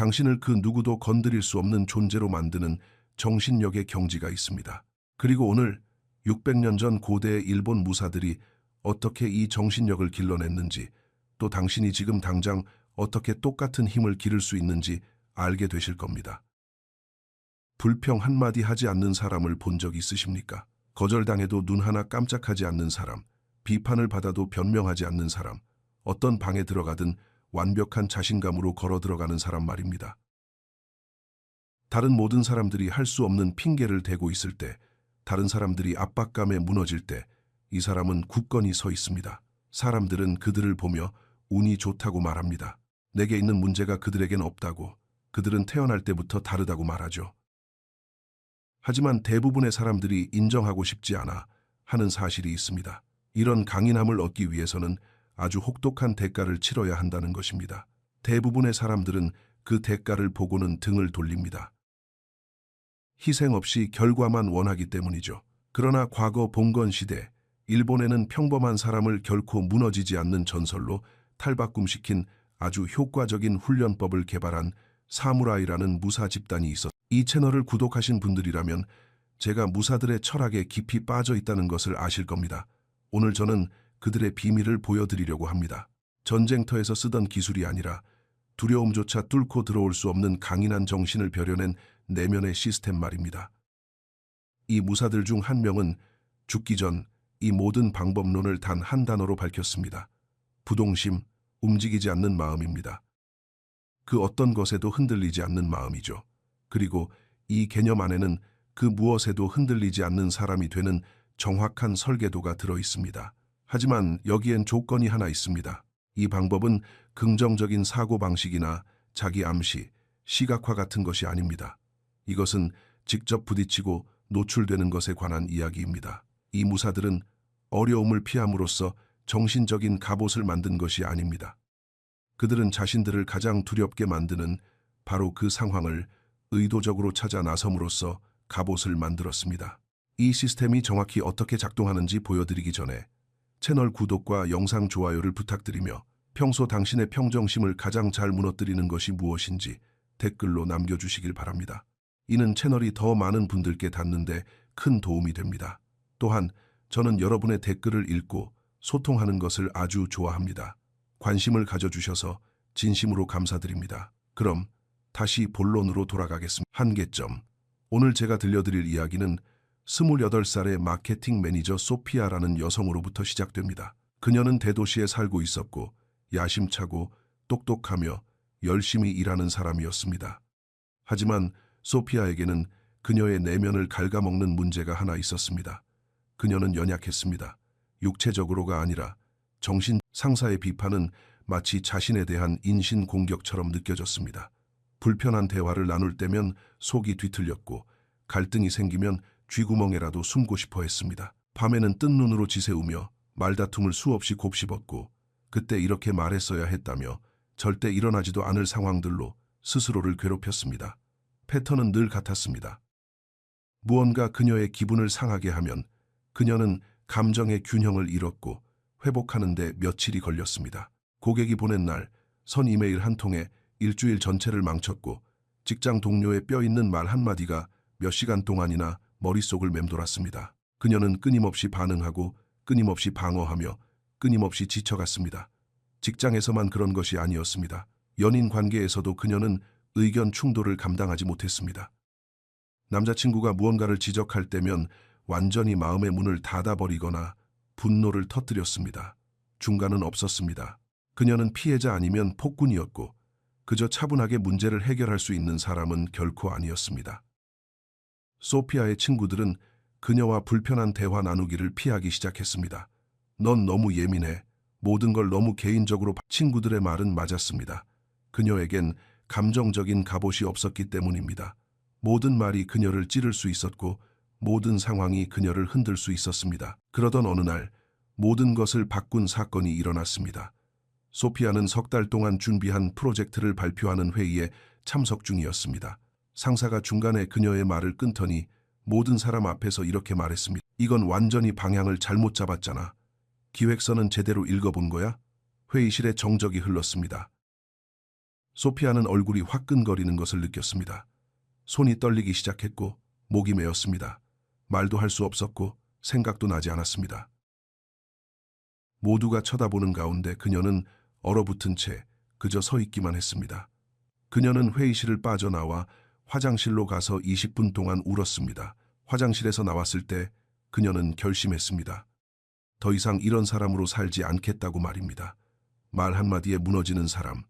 당신을 그 누구도 건드릴 수 없는 존재로 만드는 정신력의 경지가 있습니다. 그리고 오늘 600년 전 고대의 일본 무사들이 어떻게 이 정신력을 길러냈는지, 또 당신이 지금 당장 어떻게 똑같은 힘을 기를 수 있는지 알게 되실 겁니다. 불평 한마디 하지 않는 사람을 본 적 있으십니까? 거절당해도 눈 하나 깜짝하지 않는 사람, 비판을 받아도 변명하지 않는 사람, 어떤 방에 들어가든 완벽한 자신감으로 걸어 들어가는 사람 말입니다. 다른 모든 사람들이 할 수 없는 핑계를 대고 있을 때, 다른 사람들이 압박감에 무너질 때 이 사람은 굳건히 서 있습니다. 사람들은 그들을 보며 운이 좋다고 말합니다. 내게 있는 문제가 그들에겐 없다고, 그들은 태어날 때부터 다르다고 말하죠. 하지만 대부분의 사람들이 인정하고 싶지 않아 하는 사실이 있습니다. 이런 강인함을 얻기 위해서는 아주 혹독한 대가를 치러야 한다는 것입니다. 대부분의 사람들은 그 대가를 보고는 등을 돌립니다. 희생 없이 결과만 원하기 때문이죠. 그러나 과거 봉건 시대, 일본에는 평범한 사람을 결코 무너지지 않는 전설로 탈바꿈시킨 아주 효과적인 훈련법을 개발한 사무라이라는 무사 집단이 있었습니다. 이 채널을 구독하신 분들이라면 제가 무사들의 철학에 깊이 빠져 있다는 것을 아실 겁니다. 오늘 저는 그들의 비밀을 보여드리려고 합니다. 전쟁터에서 쓰던 기술이 아니라 두려움조차 뚫고 들어올 수 없는 강인한 정신을 벼려낸 내면의 시스템 말입니다. 이 무사들 중 한 명은 죽기 전 이 모든 방법론을 단 한 단어로 밝혔습니다. 부동심, 움직이지 않는 마음입니다. 그 어떤 것에도 흔들리지 않는 마음이죠. 그리고 이 개념 안에는 그 무엇에도 흔들리지 않는 사람이 되는 정확한 설계도가 들어 있습니다. 하지만 여기엔 조건이 하나 있습니다. 이 방법은 긍정적인 사고방식이나 자기 암시, 시각화 같은 것이 아닙니다. 이것은 직접 부딪히고 노출되는 것에 관한 이야기입니다. 이 무사들은 어려움을 피함으로써 정신적인 갑옷을 만든 것이 아닙니다. 그들은 자신들을 가장 두렵게 만드는 바로 그 상황을 의도적으로 찾아 나섬으로써 갑옷을 만들었습니다. 이 시스템이 정확히 어떻게 작동하는지 보여드리기 전에 채널 구독과 영상 좋아요를 부탁드리며 평소 당신의 평정심을 가장 잘 무너뜨리는 것이 무엇인지 댓글로 남겨주시길 바랍니다. 이는 채널이 더 많은 분들께 닿는데 큰 도움이 됩니다. 또한 저는 여러분의 댓글을 읽고 소통하는 것을 아주 좋아합니다. 관심을 가져주셔서 진심으로 감사드립니다. 그럼 다시 본론으로 돌아가겠습니다. 한계점. 오늘 제가 들려드릴 이야기는 28살의 마케팅 매니저 소피아라는 여성으로부터 시작됩니다. 그녀는 대도시에 살고 있었고 야심차고 똑똑하며 열심히 일하는 사람이었습니다. 하지만 소피아에게는 그녀의 내면을 갉아먹는 문제가 하나 있었습니다. 그녀는 연약했습니다. 육체적으로가 아니라 정신. 상사의 비판은 마치 자신에 대한 인신공격처럼 느껴졌습니다. 불편한 대화를 나눌 때면 속이 뒤틀렸고 갈등이 생기면 쥐구멍에라도 숨고 싶어 했습니다. 밤에는 뜬 눈으로 지새우며 말다툼을 수없이 곱씹었고 그때 이렇게 말했어야 했다며 절대 일어나지도 않을 상황들로 스스로를 괴롭혔습니다. 패턴은 늘 같았습니다. 무언가 그녀의 기분을 상하게 하면 그녀는 감정의 균형을 잃었고 회복하는 데 며칠이 걸렸습니다. 고객이 보낸 날 선 이메일 한 통에 일주일 전체를 망쳤고 직장 동료의 뼈 있는 말 한마디가 몇 시간 동안이나 머릿속을 맴돌았습니다. 그녀는 끊임없이 반응하고 끊임없이 방어하며 끊임없이 지쳐갔습니다. 직장에서만 그런 것이 아니었습니다. 연인 관계에서도 그녀는 의견 충돌을 감당하지 못했습니다. 남자친구가 무언가를 지적할 때면 완전히 마음의 문을 닫아버리거나 분노를 터뜨렸습니다. 중간은 없었습니다. 그녀는 피해자 아니면 폭군이었고 그저 차분하게 문제를 해결할 수 있는 사람은 결코 아니었습니다. 소피아의 친구들은 그녀와 불편한 대화 나누기를 피하기 시작했습니다. 넌 너무 예민해. 모든 걸 너무 개인적으로. 친구들의 말은 맞았습니다. 그녀에겐 감정적인 갑옷이 없었기 때문입니다. 모든 말이 그녀를 찌를 수 있었고 모든 상황이 그녀를 흔들 수 있었습니다. 그러던 어느 날 모든 것을 바꾼 사건이 일어났습니다. 소피아는 석 달 동안 준비한 프로젝트를 발표하는 회의에 참석 중이었습니다. 상사가 중간에 그녀의 말을 끊더니 모든 사람 앞에서 이렇게 말했습니다. 이건 완전히 방향을 잘못 잡았잖아. 기획서는 제대로 읽어본 거야? 회의실에 정적이 흘렀습니다. 소피아는 얼굴이 화끈거리는 것을 느꼈습니다. 손이 떨리기 시작했고 목이 메었습니다. 말도 할 수 없었고 생각도 나지 않았습니다. 모두가 쳐다보는 가운데 그녀는 얼어붙은 채 그저 서 있기만 했습니다. 그녀는 회의실을 빠져나와 화장실로 가서 20분 동안 울었습니다. 화장실에서 나왔을 때 그녀는 결심했습니다. 더 이상 이런 사람으로 살지 않겠다고 말입니다. 말 한마디에 무너지는 사람,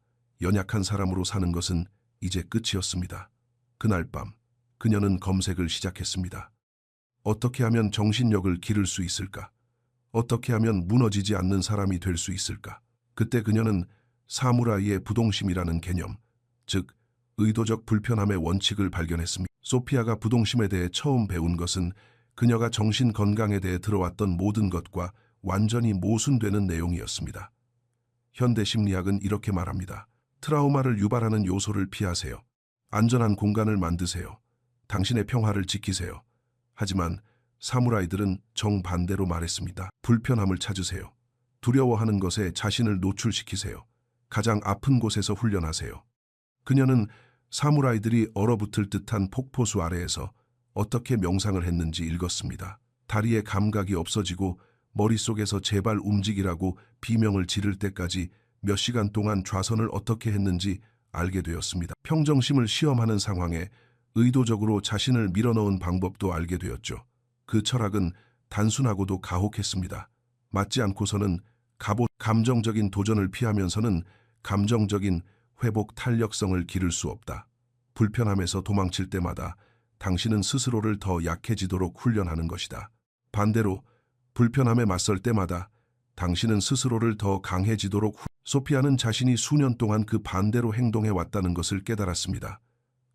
연약한 사람으로 사는 것은 이제 끝이었습니다. 그날 밤 그녀는 검색을 시작했습니다. 어떻게 하면 정신력을 기를 수 있을까? 어떻게 하면 무너지지 않는 사람이 될 수 있을까? 그때 그녀는 사무라이의 부동심이라는 개념, 즉 의도적 불편함의 원칙을 발견했습니다. 소피아가 부동심에 대해 처음 배운 것은 그녀가 정신 건강에 대해 들어왔던 모든 것과 완전히 모순되는 내용이었습니다. 현대 심리학은 이렇게 말합니다. 트라우마를 유발하는 요소를 피하세요. 안전한 공간을 만드세요. 당신의 평화를 지키세요. 하지만 사무라이들은 정반대로 말했습니다. 불편함을 찾으세요. 두려워하는 것에 자신을 노출시키세요. 가장 아픈 곳에서 훈련하세요. 그녀는 사무라이들이 얼어붙을 듯한 폭포수 아래에서 어떻게 명상을 했는지 읽었습니다. 다리에 감각이 없어지고 머릿속에서 제발 움직이라고 비명을 지를 때까지 몇 시간 동안 좌선을 어떻게 했는지 알게 되었습니다. 평정심을 시험하는 상황에 의도적으로 자신을 밀어넣은 방법도 알게 되었죠. 그 철학은 단순하고도 가혹했습니다. 맞지 않고서는 감정적인 도전을 피하면서는 감정적인 회복 탄력성을 기를 수 없다. 불편함에서 도망칠 때마다 당신은 스스로를 더 약해지도록 훈련하는 것이다. 반대로 불편함에 맞설 때마다 당신은 스스로를 더 강해지도록 소피아는 자신이 수년 동안 그 반대로 행동해 왔다는 것을 깨달았습니다.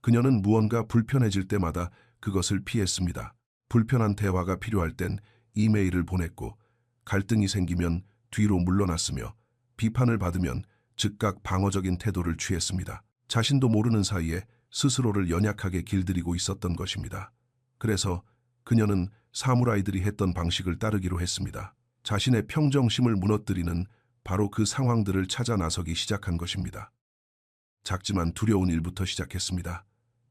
그녀는 무언가 불편해질 때마다 그것을 피했습니다. 불편한 대화가 필요할 땐 이메일을 보냈고 갈등이 생기면 뒤로 물러났으며 비판을 받으면 즉각 방어적인 태도를 취했습니다. 자신도 모르는 사이에 스스로를 연약하게 길들이고 있었던 것입니다. 그래서 그녀는 사무라이들이 했던 방식을 따르기로 했습니다. 자신의 평정심을 무너뜨리는 바로 그 상황들을 찾아 나서기 시작한 것입니다. 작지만 두려운 일부터 시작했습니다.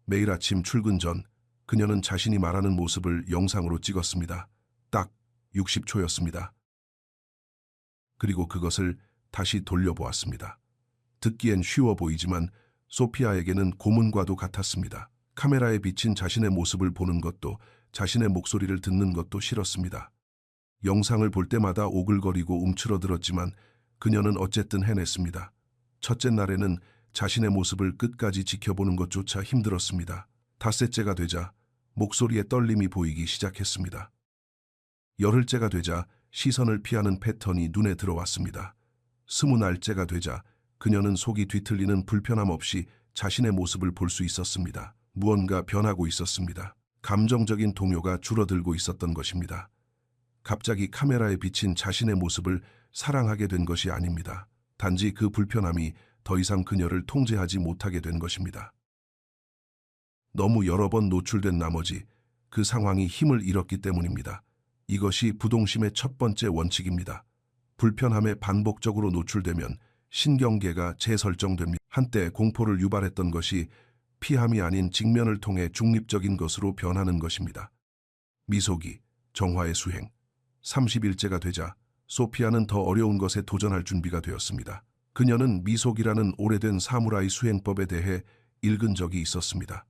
매일 아침 출근 전 그녀는 자신이 말하는 모습을 영상으로 찍었습니다. 딱 60초였습니다. 그리고 그것을 다시 돌려보았습니다. 듣기엔 쉬워 보이지만 소피아에게는 고문과도 같았습니다. 카메라에 비친 자신의 모습을 보는 것도 자신의 목소리를 듣는 것도 싫었습니다. 영상을 볼 때마다 오글거리고 움츠러들었지만 그녀는 어쨌든 해냈습니다. 첫째 날에는 자신의 모습을 끝까지 지켜보는 것조차 힘들었습니다. 닷새째가 되자 목소리에 떨림이 보이기 시작했습니다. 열흘째가 되자 시선을 피하는 패턴이 눈에 들어왔습니다. 20날째가 되자 그녀는 속이 뒤틀리는 불편함 없이 자신의 모습을 볼 수 있었습니다. 무언가 변하고 있었습니다. 감정적인 동요가 줄어들고 있었던 것입니다. 갑자기 카메라에 비친 자신의 모습을 사랑하게 된 것이 아닙니다. 단지 그 불편함이 더 이상 그녀를 통제하지 못하게 된 것입니다. 너무 여러 번 노출된 나머지 그 상황이 힘을 잃었기 때문입니다. 이것이 부동심의 첫 번째 원칙입니다. 불편함에 반복적으로 노출되면 신경계가 재설정됩니다. 한때 공포를 유발했던 것이 피함이 아닌 직면을 통해 중립적인 것으로 변하는 것입니다. 미소기, 정화의 수행. 30일째가 되자 소피아는 더 어려운 것에 도전할 준비가 되었습니다. 그녀는 미소기라는 오래된 사무라이 수행법에 대해 읽은 적이 있었습니다.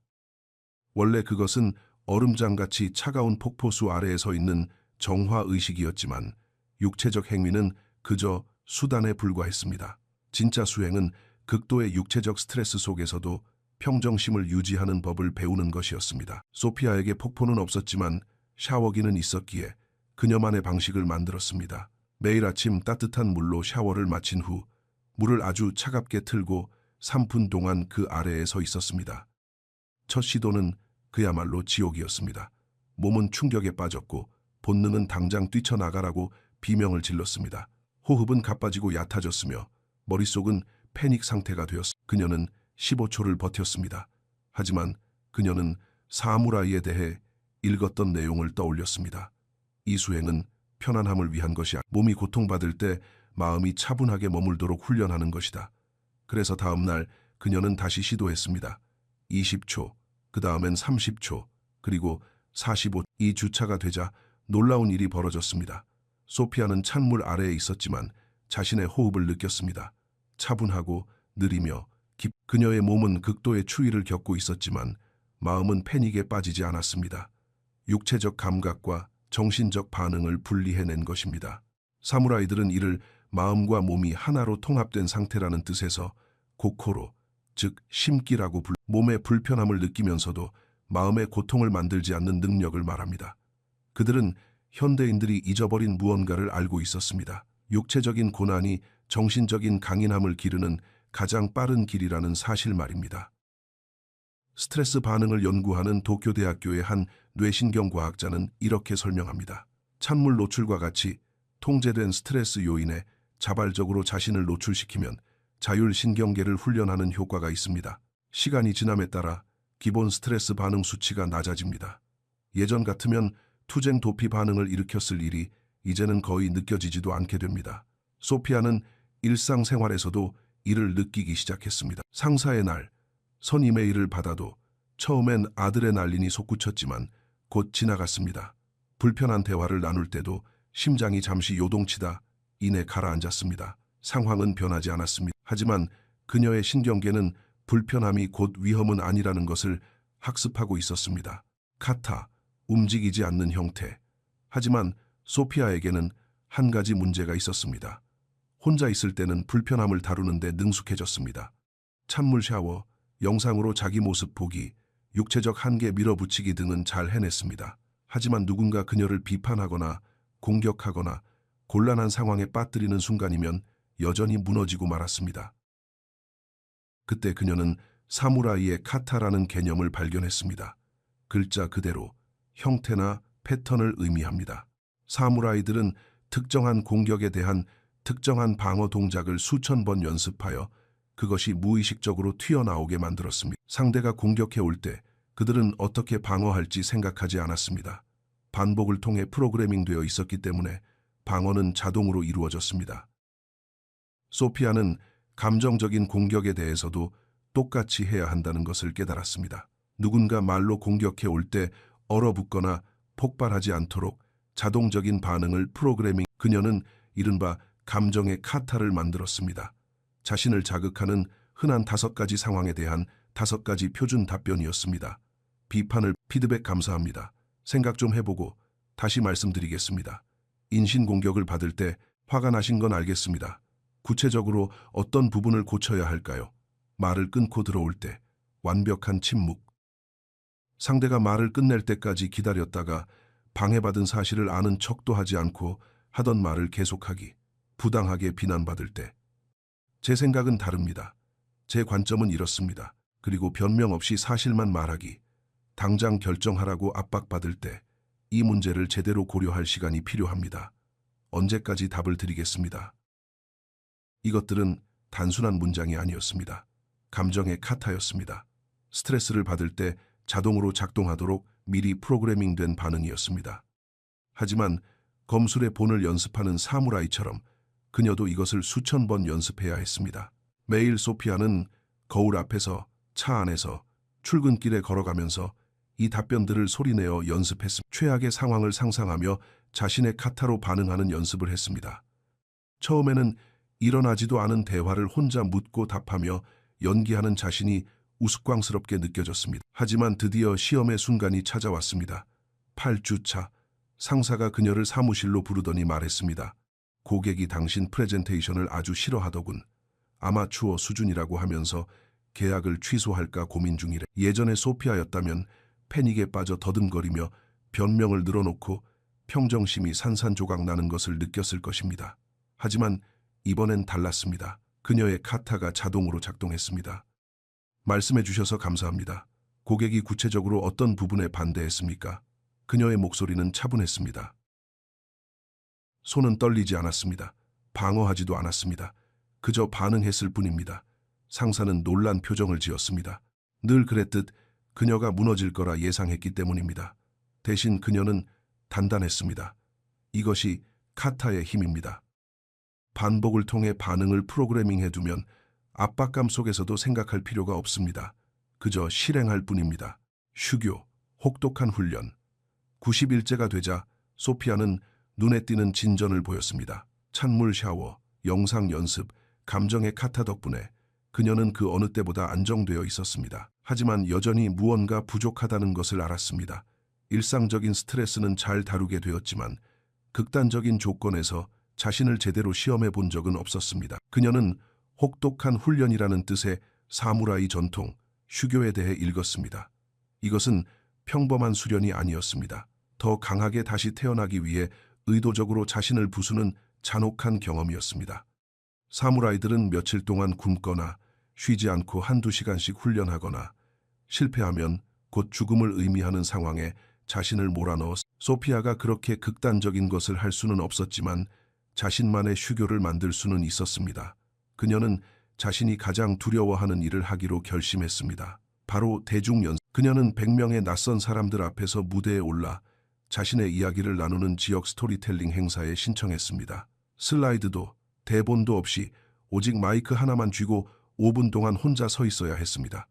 원래 그것은 얼음장같이 차가운 폭포수 아래에 서 있는 정화의식이었지만 육체적 행위는 그저 수단에 불과했습니다. 진짜 수행은 극도의 육체적 스트레스 속에서도 평정심을 유지하는 법을 배우는 것이었습니다. 소피아에게 폭포는 없었지만 샤워기는 있었기에 그녀만의 방식을 만들었습니다. 매일 아침 따뜻한 물로 샤워를 마친 후 물을 아주 차갑게 틀고 3분 동안 그 아래에 서 있었습니다. 첫 시도는 그야말로 지옥이었습니다. 몸은 충격에 빠졌고 본능은 당장 뛰쳐나가라고 비명을 질렀습니다. 호흡은 가빠지고 얕아졌으며 머릿속은 패닉 상태가 되었습니다. 그녀는 15초를 버텼습니다. 하지만 그녀는 사무라이에 대해 읽었던 내용을 떠올렸습니다. 이 수행은 편안함을 위한 것이 아니라 몸이 고통받을 때 마음이 차분하게 머물도록 훈련하는 것이다. 그래서 다음 날 그녀는 다시 시도했습니다. 20초, 그 다음엔 30초, 그리고 45초. 이 주차가 되자 놀라운 일이 벌어졌습니다. 소피아는 찬물 아래에 있었지만 자신의 호흡을 느꼈습니다. 차분하고 느리며 그녀의 몸은 극도의 추위를 겪고 있었지만 마음은 패닉에 빠지지 않았습니다. 육체적 감각과 정신적 반응을 분리해낸 것입니다. 사무라이들은 이를 마음과 몸이 하나로 통합된 상태라는 뜻에서 고코로, 즉 심기라고 몸의 불편함을 느끼면서도 마음의 고통을 만들지 않는 능력을 말합니다. 그들은 현대인들이 잊어버린 무언가를 알고 있었습니다. 육체적인 고난이 정신적인 강인함을 기르는 가장 빠른 길이라는 사실 말입니다. 스트레스 반응을 연구하는 도쿄대학교의 한 뇌신경과학자는 이렇게 설명합니다. 찬물 노출과 같이 통제된 스트레스 요인에 자발적으로 자신을 노출시키면 자율신경계를 훈련하는 효과가 있습니다. 시간이 지남에 따라 기본 스트레스 반응 수치가 낮아집니다. 예전 같으면 투쟁 도피 반응을 일으켰을 일이 이제는 거의 느껴지지도 않게 됩니다. 소피아는 일상생활에서도 이를 느끼기 시작했습니다. 상사의 날, 선 이메일을 받아도 처음엔 아드레날린이 솟구쳤지만 곧 지나갔습니다. 불편한 대화를 나눌 때도 심장이 잠시 요동치다 이내 가라앉았습니다. 상황은 변하지 않았습니다. 하지만 그녀의 신경계는 불편함이 곧 위험은 아니라는 것을 학습하고 있었습니다. 카타, 움직이지 않는 형태. 하지만 소피아에게는 한 가지 문제가 있었습니다. 혼자 있을 때는 불편함을 다루는데 능숙해졌습니다. 찬물 샤워, 영상으로 자기 모습 보기, 육체적 한계 밀어붙이기 등은 잘 해냈습니다. 하지만 누군가 그녀를 비판하거나 공격하거나 곤란한 상황에 빠뜨리는 순간이면 여전히 무너지고 말았습니다. 그때 그녀는 사무라이의 카타라는 개념을 발견했습니다. 글자 그대로 형태나 패턴을 의미합니다. 사무라이들은 특정한 공격에 대한 특정한 방어 동작을 수천 번 연습하여 그것이 무의식적으로 튀어나오게 만들었습니다. 상대가 공격해 올 때 그들은 어떻게 방어할지 생각하지 않았습니다. 반복을 통해 프로그래밍되어 있었기 때문에 방어는 자동으로 이루어졌습니다. 소피아는 감정적인 공격에 대해서도 똑같이 해야 한다는 것을 깨달았습니다. 누군가 말로 공격해 올 때 얼어붙거나 폭발하지 않도록 자동적인 반응을 프로그래밍. 그녀는 이른바 감정의 카타를 만들었습니다. 자신을 자극하는 흔한 5가지 상황에 대한 5가지 표준 답변이었습니다. 비판을 피드백 감사합니다. 생각 좀 해보고 다시 말씀드리겠습니다. 인신공격을 받을 때 화가 나신 건 알겠습니다. 구체적으로 어떤 부분을 고쳐야 할까요? 말을 끊고 들어올 때 완벽한 침묵. 상대가 말을 끝낼 때까지 기다렸다가 방해받은 사실을 아는 척도 하지 않고 하던 말을 계속하기. 부당하게 비난받을 때. 제 생각은 다릅니다. 제 관점은 이렇습니다. 그리고 변명 없이 사실만 말하기. 당장 결정하라고 압박받을 때 이 문제를 제대로 고려할 시간이 필요합니다. 언제까지 답을 드리겠습니다. 이것들은 단순한 문장이 아니었습니다. 감정의 카타였습니다. 스트레스를 받을 때 자동으로 작동하도록 미리 프로그래밍된 반응이었습니다. 하지만 검술의 본을 연습하는 사무라이처럼 그녀도 이것을 수천 번 연습해야 했습니다. 매일 소피아는 거울 앞에서, 차 안에서, 출근길에 걸어가면서 이 답변들을 소리내어 연습했습니다. 최악의 상황을 상상하며 자신의 카타로 반응하는 연습을 했습니다. 처음에는 일어나지도 않은 대화를 혼자 묻고 답하며 연기하는 자신이 우스꽝스럽게 느껴졌습니다. 하지만 드디어 시험의 순간이 찾아왔습니다. 8주차, 상사가 그녀를 사무실로 부르더니 말했습니다. 고객이 당신 프레젠테이션을 아주 싫어하더군. 아마추어 수준이라고 하면서 계약을 취소할까 고민 중이래. 예전에 소피아였다면 패닉에 빠져 더듬거리며 변명을 늘어놓고 평정심이 산산조각 나는 것을 느꼈을 것입니다. 하지만 이번엔 달랐습니다. 그녀의 카타가 자동으로 작동했습니다. 말씀해 주셔서 감사합니다. 고객이 구체적으로 어떤 부분에 반대했습니까? 그녀의 목소리는 차분했습니다. 손은 떨리지 않았습니다. 방어하지도 않았습니다. 그저 반응했을 뿐입니다. 상사는 놀란 표정을 지었습니다. 늘 그랬듯 그녀가 무너질 거라 예상했기 때문입니다. 대신 그녀는 단단했습니다. 이것이 카타의 힘입니다. 반복을 통해 반응을 프로그래밍해두면 압박감 속에서도 생각할 필요가 없습니다. 그저 실행할 뿐입니다. 휴교, 혹독한 훈련. 90일째가 되자 소피아는 눈에 띄는 진전을 보였습니다. 찬물 샤워, 영상 연습, 감정의 카타 덕분에 그녀는 그 어느 때보다 안정되어 있었습니다. 하지만 여전히 무언가 부족하다는 것을 알았습니다. 일상적인 스트레스는 잘 다루게 되었지만 극단적인 조건에서 자신을 제대로 시험해 본 적은 없었습니다. 그녀는 혹독한 훈련이라는 뜻의 사무라이 전통, 휴교에 대해 읽었습니다. 이것은 평범한 수련이 아니었습니다. 더 강하게 다시 태어나기 위해 의도적으로 자신을 부수는 잔혹한 경험이었습니다. 사무라이들은 며칠 동안 굶거나 쉬지 않고 한두 시간씩 훈련하거나 실패하면 곧 죽음을 의미하는 상황에 자신을 몰아넣었습니다. 소피아가 그렇게 극단적인 것을 할 수는 없었지만 자신만의 휴교를 만들 수는 있었습니다. 그녀는 자신이 가장 두려워하는 일을 하기로 결심했습니다. 바로 대중연습. 그녀는 100명의 낯선 사람들 앞에서 무대에 올라 자신의 이야기를 나누는 지역 스토리텔링 행사에 신청했습니다. 슬라이드도 대본도 없이 오직 마이크 하나만 쥐고 5분 동안 혼자 서 있어야 했습니다.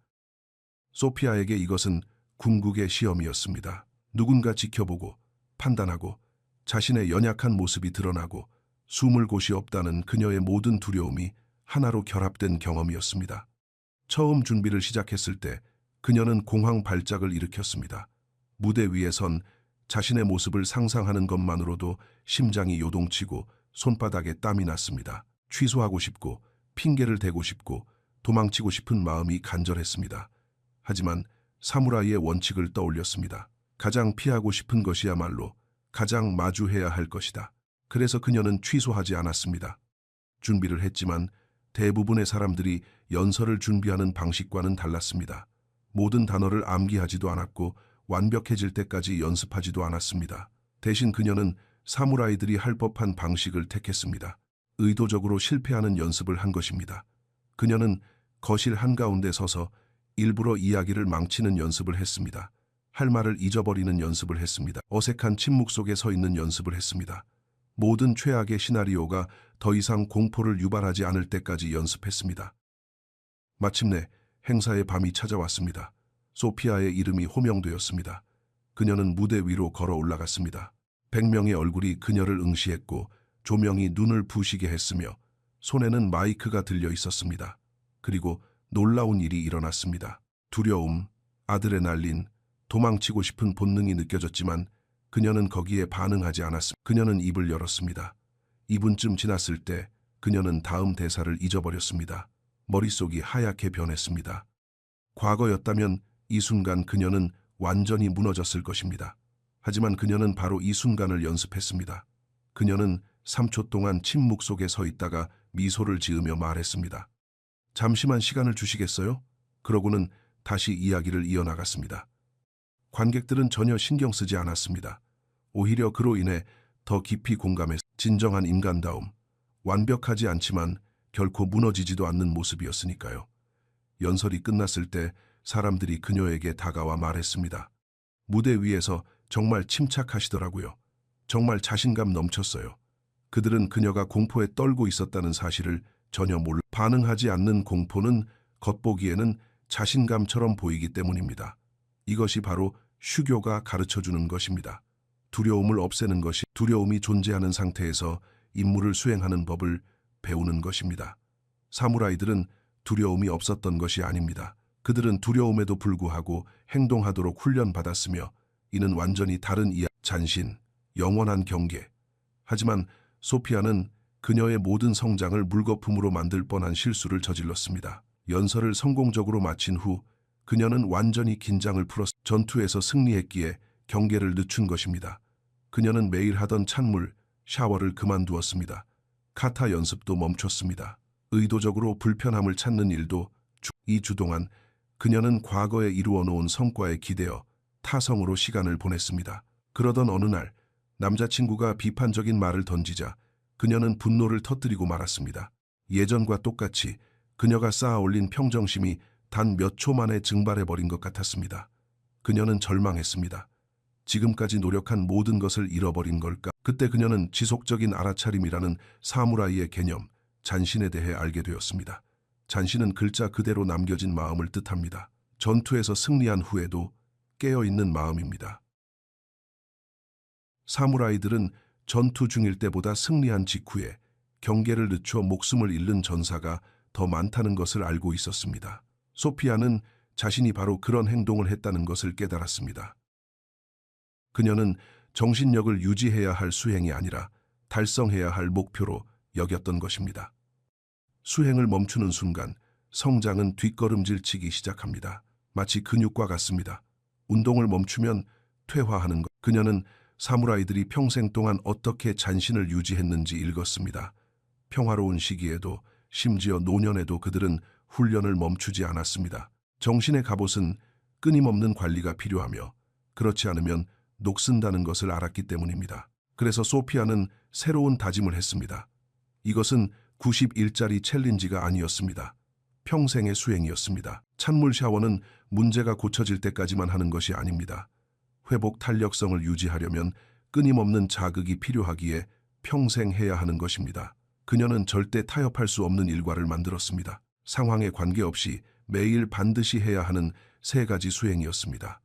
소피아에게 이것은 궁극의 시험이었습니다. 누군가 지켜보고 판단하고 자신의 연약한 모습이 드러나고 숨을 곳이 없다는 그녀의 모든 두려움이 하나로 결합된 경험이었습니다. 처음 준비를 시작했을 때 그녀는 공황 발작을 일으켰습니다. 무대 위에 선 자신의 모습을 상상하는 것만으로도 심장이 요동치고 손바닥에 땀이 났습니다. 취소하고 싶고 핑계를 대고 싶고 도망치고 싶은 마음이 간절했습니다. 하지만 사무라이의 원칙을 떠올렸습니다. 가장 피하고 싶은 것이야말로 가장 마주해야 할 것이다. 그래서 그녀는 취소하지 않았습니다. 준비를 했지만 대부분의 사람들이 연설을 준비하는 방식과는 달랐습니다. 모든 단어를 암기하지도 않았고 완벽해질 때까지 연습하지도 않았습니다. 대신 그녀는 사무라이들이 할 법한 방식을 택했습니다. 의도적으로 실패하는 연습을 한 것입니다. 그녀는 거실 한가운데 서서 일부러 이야기를 망치는 연습을 했습니다. 할 말을 잊어버리는 연습을 했습니다. 어색한 침묵 속에 서 있는 연습을 했습니다. 모든 최악의 시나리오가 더 이상 공포를 유발하지 않을 때까지 연습했습니다. 마침내 행사의 밤이 찾아왔습니다. 소피아의 이름이 호명되었습니다. 그녀는 무대 위로 걸어 올라갔습니다. 100명의 얼굴이 그녀를 응시했고 조명이 눈을 부시게 했으며 손에는 마이크가 들려 있었습니다. 그리고 놀라운 일이 일어났습니다. 두려움, 아드레날린, 도망치고 싶은 본능이 느껴졌지만 그녀는 거기에 반응하지 않았습니다. 그녀는 입을 열었습니다. 2분쯤 지났을 때 그녀는 다음 대사를 잊어버렸습니다. 머릿속이 하얗게 변했습니다. 과거였다면 이 순간 그녀는 완전히 무너졌을 것입니다. 하지만 그녀는 바로 이 순간을 연습했습니다. 그녀는 3초 동안 침묵 속에 서 있다가 미소를 지으며 말했습니다. 잠시만 시간을 주시겠어요? 그러고는 다시 이야기를 이어나갔습니다. 관객들은 전혀 신경 쓰지 않았습니다. 오히려 그로 인해 더 깊이 공감해 진정한 인간다움, 완벽하지 않지만 결코 무너지지도 않는 모습이었으니까요. 연설이 끝났을 때 사람들이 그녀에게 다가와 말했습니다. 무대 위에서 정말 침착하시더라고요. 정말 자신감 넘쳤어요. 그들은 그녀가 공포에 떨고 있었다는 사실을 전혀 몰라 반응하지 않는 공포는 겉보기에는 자신감처럼 보이기 때문입니다. 이것이 바로 휴교가 가르쳐주는 것입니다. 두려움을 없애는 것이 두려움이 존재하는 상태에서 임무를 수행하는 법을 배우는 것입니다. 사무라이들은 두려움이 없었던 것이 아닙니다. 그들은 두려움에도 불구하고 행동하도록 훈련받았으며 이는 완전히 다른 잔신, 영원한 경계. 하지만 소피아는 그녀의 모든 성장을 물거품으로 만들 뻔한 실수를 저질렀습니다. 연설을 성공적으로 마친 후 그녀는 완전히 긴장을 풀어 전투에서 승리했기에 경계를 늦춘 것입니다. 그녀는 매일 하던 찬물, 샤워를 그만두었습니다. 카타 연습도 멈췄습니다. 의도적으로 불편함을 찾는 일도 2주 동안 그녀는 과거에 이루어 놓은 성과에 기대어 타성으로 시간을 보냈습니다. 그러던 어느 날 남자친구가 비판적인 말을 던지자 그녀는 분노를 터뜨리고 말았습니다. 예전과 똑같이 그녀가 쌓아올린 평정심이 단 몇 초 만에 증발해버린 것 같았습니다. 그녀는 절망했습니다. 지금까지 노력한 모든 것을 잃어버린 걸까? 그때 그녀는 지속적인 알아차림이라는 사무라이의 개념, 잔신에 대해 알게 되었습니다. 그녀는 3초 동안 침묵 속에 서 있다가 미소를 지으며 말했습니다. 잠시만 시간을 주시겠어요? 그러고는 다시 이야기를 이어나갔습니다. 잔시는 글자 그대로 남겨진 마음을 뜻합니다. 전투에서 승리한 후에도 깨어있는 마음입니다. 사무라이들은 전투 중일 때보다 승리한 직후에 경계를 늦춰 목숨을 잃는 전사가 더 많다는 것을 알고 있었습니다. 소피아는 자신이 바로 그런 행동을 했다는 것을 깨달았습니다. 그녀는 정신력을 유지해야 할 수행이 아니라 달성해야 할 목표로 여겼던 것입니다. 수행을 멈추는 순간 성장은 뒷걸음질치기 시작합니다. 마치 근육과 같습니다. 운동을 멈추면 퇴화하는 것. 그녀는 사무라이들이 평생 동안 어떻게 잔신을 유지했는지 읽었습니다. 평화로운 시기에도 심지어 노년에도 그들은 훈련을 멈추지 않았습니다. 정신의 갑옷은 끊임없는 관리가 필요하며 그렇지 않으면 녹슨다는 것을 알았기 때문입니다. 그래서 소피아는 새로운 다짐을 했습니다. 이것은 90일짜리 챌린지가 아니었습니다. 평생의 수행이었습니다. 찬물 샤워는 문제가 고쳐질 때까지만 하는 것이 아닙니다. 회복 탄력성을 유지하려면 끊임없는 자극이 필요하기에 평생 해야 하는 것입니다. 그녀는 절대 타협할 수 없는 일과를 만들었습니다. 상황에 관계없이 매일 반드시 해야 하는 3가지 수행이었습니다.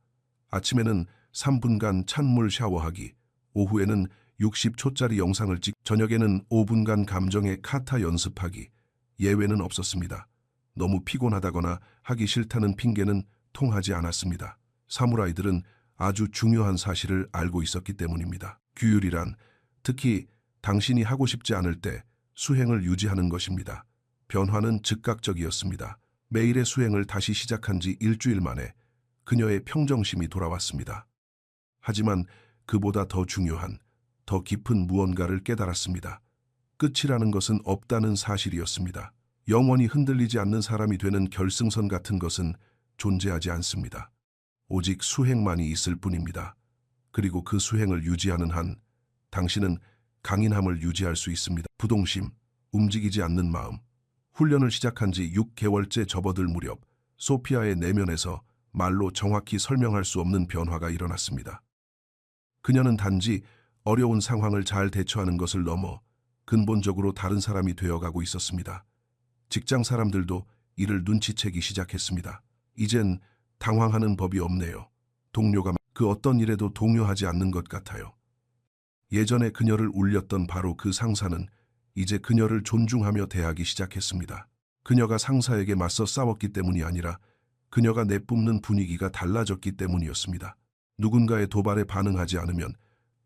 아침에는 3분간 찬물 샤워하기, 오후에는 60초짜리 영상을 저녁에는 5분간 감정의 카타 연습하기. 예외는 없었습니다. 너무 피곤하다거나 하기 싫다는 핑계는 통하지 않았습니다. 사무라이들은 아주 중요한 사실을 알고 있었기 때문입니다. 규율이란 특히 당신이 하고 싶지 않을 때 수행을 유지하는 것입니다. 변화는 즉각적이었습니다. 매일의 수행을 다시 시작한 지 일주일 만에 그녀의 평정심이 돌아왔습니다. 하지만 그보다 더 중요한, 더 깊은 무언가를 깨달았습니다. 끝이라는 것은 없다는 사실이었습니다. 영원히 흔들리지 않는 사람이 되는 결승선 같은 것은 존재하지 않습니다. 오직 수행만이 있을 뿐입니다. 그리고 그 수행을 유지하는 한 당신은 강인함을 유지할 수 있습니다. 부동심, 움직이지 않는 마음. 훈련을 시작한 지 6개월째 접어들 무렵 소피아의 내면에서 말로 정확히 설명할 수 없는 변화가 일어났습니다. 그녀는 단지 어려운 상황을 잘 대처하는 것을 넘어 근본적으로 다른 사람이 되어가고 있었습니다. 직장 사람들도 이를 눈치채기 시작했습니다. 이젠 당황하는 법이 없네요. 동료가 그 어떤 일에도 동요하지 않는 것 같아요. 예전에 그녀를 울렸던 바로 그 상사는 이제 그녀를 존중하며 대하기 시작했습니다. 그녀가 상사에게 맞서 싸웠기 때문이 아니라 그녀가 내뿜는 분위기가 달라졌기 때문이었습니다. 누군가의 도발에 반응하지 않으면